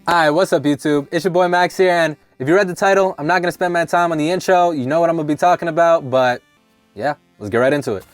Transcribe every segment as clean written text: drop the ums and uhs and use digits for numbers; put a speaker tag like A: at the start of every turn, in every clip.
A: Hi, what's up YouTube? It's your boy Max here, and if you read the title, I'm not gonna spend my time on the intro. You know what I'm gonna be talking about, but yeah, let's get right into it.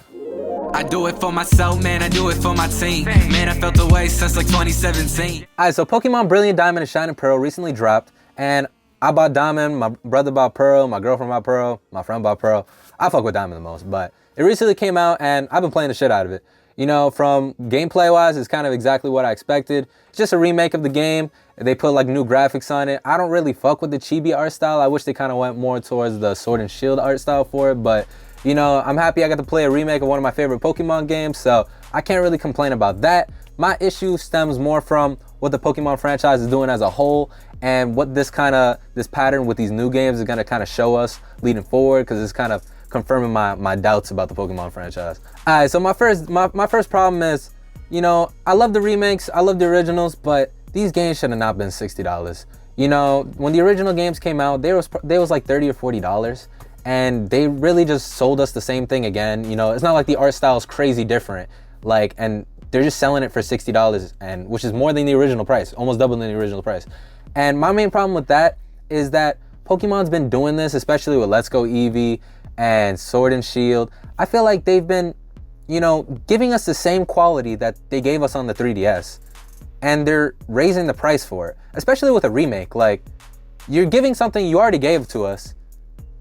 B: I do it for myself, man, I do it for my team. Man, I felt the way since like 2017.
A: Alright, so Pokemon Brilliant Diamond and Shining Pearl recently dropped, and I bought Diamond, my brother bought Pearl, my girlfriend bought Pearl, my friend bought Pearl. I fuck with Diamond the most, but it recently came out, and I've been playing the shit out of it. You know, from gameplay-wise, it's kind of exactly what I expected. It's just a remake of the game. They put like new graphics on it. I don't really fuck with the chibi art style. I wish they kind of went more towards the Sword and Shield art style for it, but you know, I'm happy I got to play a remake of one of my favorite Pokemon games, so I can't really complain about that. My issue stems more from what the Pokemon franchise is doing as a whole and what this pattern with these new games is going to kind of show us leading forward, because it's kind of confirming my doubts about the Pokemon franchise. All right, so my first problem is, you know, I love the remakes, I love the originals, but these games should have not been $60. You know, when the original games came out, they was like $30 or $40, and they really just sold us the same thing again. You know, it's not like the art style is crazy different, like, and they're just selling it for $60, and which is more than the original price, almost double than the original price. And my main problem with that is that Pokemon's been doing this, especially with Let's Go Eevee and Sword and Shield. I feel like they've been, you know, giving us the same quality that they gave us on the 3DS, and they're raising the price for it, especially with a remake. Like, you're giving something you already gave to us,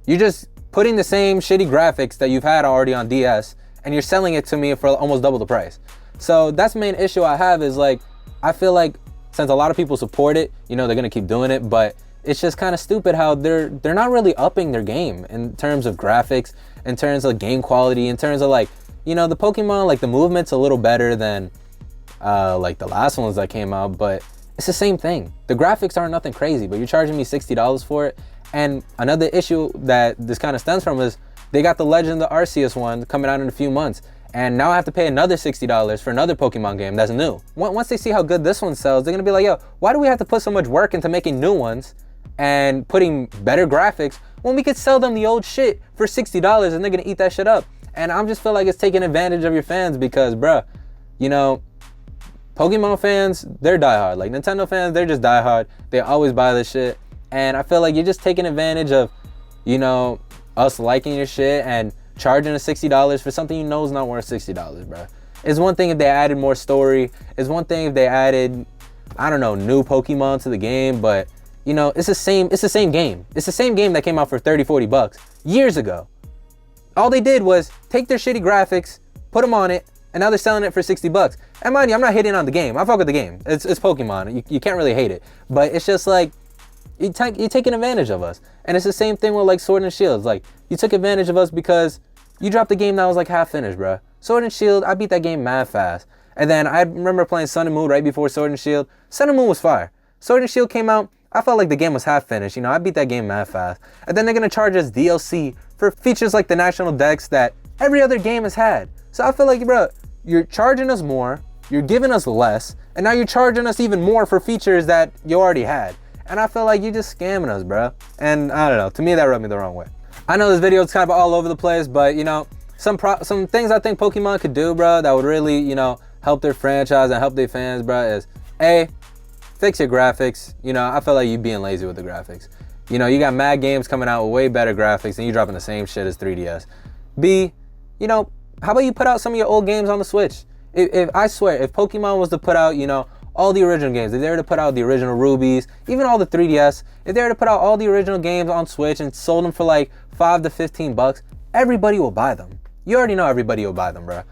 A: you're just putting the same shitty graphics that you've had already on DS, and you're selling it to me for almost double the price. So that's the main issue I have, is like, I feel like since a lot of people support it, you know, they're gonna keep doing it, but it's just kind of stupid how they're not really upping their game in terms of graphics, in terms of game quality, in terms of, like, you know, the Pokemon, like, the movement's a little better than like the last ones that came out, but it's the same thing. The graphics aren't nothing crazy, but you're charging me $60 for it. And another issue that this kind of stems from is they got the Legend of Arceus one coming out in a few months, and now I have to pay another $60 for another Pokemon game that's new. Once they see how good this one sells, they're gonna be like, yo, why do we have to put so much work into making new ones and putting better graphics when we could sell them the old shit for $60 and they're gonna eat that shit up? And I just feel like it's taking advantage of your fans, because bruh, you know, Pokemon fans, they're diehard. Like, Nintendo fans, they're just diehard. They always buy this shit. And I feel like you're just taking advantage of, you know, us liking your shit and charging us $60 for something you know is not worth $60, bro. It's one thing if they added more story. It's one thing if they added, I don't know, new Pokemon to the game, but you know, it's the same game. It's the same game that came out for 30, 40 bucks years ago. All they did was take their shitty graphics, put them on it, and now they're selling it for 60 bucks. And mind you, I'm not hating on the game. I fuck with the game. It's Pokemon. You can't really hate it. But it's just like, you're taking advantage of us. And it's the same thing with like Sword and Shield. Like, you took advantage of us because you dropped a game that was like half finished, bro. Sword and Shield, I beat that game mad fast. And then I remember playing Sun and Moon right before Sword and Shield. Sun and Moon was fire. Sword and Shield came out, I felt like the game was half finished. You know, I beat that game mad fast. And then they're gonna charge us DLC for features like the National Dex that every other game has had. So I feel like, bro, you're charging us more, you're giving us less, and now you're charging us even more for features that you already had. And I feel like you're just scamming us, bro. And I don't know, to me that rubbed me the wrong way. I know this video is kind of all over the place, but you know, some things I think Pokemon could do, bro, that would really, you know, help their franchise and help their fans, bro, is A, fix your graphics. You know, I feel like you being lazy with the graphics. You know, you got mad games coming out with way better graphics and you dropping the same shit as 3DS. B, you know, how about you put out some of your old games on the Switch? If I swear, if Pokemon was to put out, you know, all the original games, if they were to put out the original Rubies, even all the 3DS, if they were to put out all the original games on Switch and sold them for like $5 to $15, everybody will buy them. You already know everybody will buy them, bro.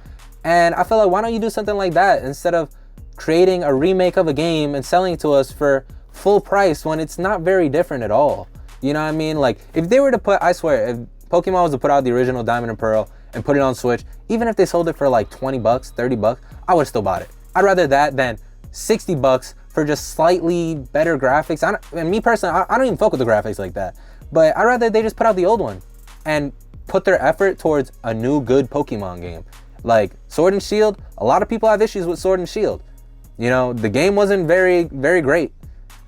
A: And I feel like, why don't you do something like that instead of creating a remake of a game and selling it to us for full price when it's not very different at all? You know what I mean? Like, if they were to put, I swear, if Pokemon was to put out the original Diamond and Pearl and put it on Switch, even if they sold it for like $20, $30, I would have still bought it. I'd rather that than $60 for just slightly better graphics. And me personally, I don't even fuck with the graphics like that. But I'd rather they just put out the old one and put their effort towards a new good Pokemon game. Like Sword and Shield, a lot of people have issues with Sword and Shield. You know, the game wasn't very, very great.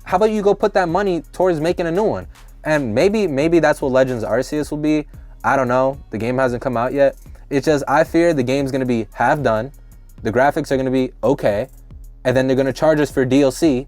A: How about you go put that money towards making a new one? And maybe that's what Legends Arceus will be. I don't know. The game hasn't come out yet. It's just, I fear the game's gonna be half done. The graphics are gonna be okay. And then they're gonna charge us for DLC.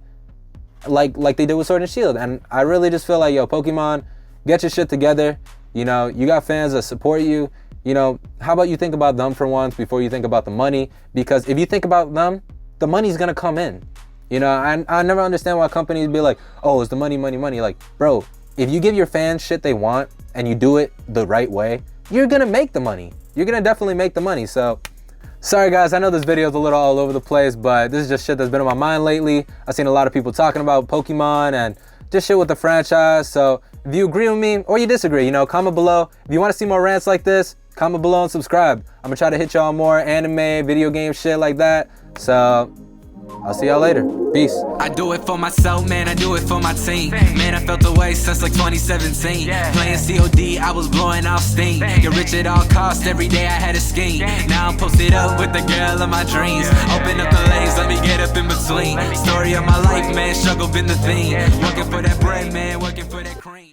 A: like they did with Sword and Shield. And I really just feel like, yo, Pokemon, get your shit together. You know, you got fans that support you. You know, how about you think about them for once before you think about the money? Because if you think about them, the money's gonna come in. You know, I never understand why companies be like, oh, it's the money, money, money. Like, bro, if you give your fans shit they want and you do it the right way, you're gonna make the money. You're gonna definitely make the money. So, sorry guys, I know this video is a little all over the place, but this is just shit that's been on my mind lately. I've seen a lot of people talking about Pokemon and just shit with the franchise. So if you agree with me or you disagree, you know, comment below. If you want to see more rants like this, comment below and subscribe. I'm gonna try to hit y'all more anime, video game shit like that. So I'll see y'all later. Peace.
B: I do it for myself, man, I do it for my team. Man, I felt the way since like 2017. Playing COD, I was blowing off steam. Get rich at all costs, every day I had a scheme. Now I'm posted up with the girl of my dreams. Open up the lanes, let me get up in between. Story of my life, man, struggle been the theme. Working for that bread, man, working for that cream.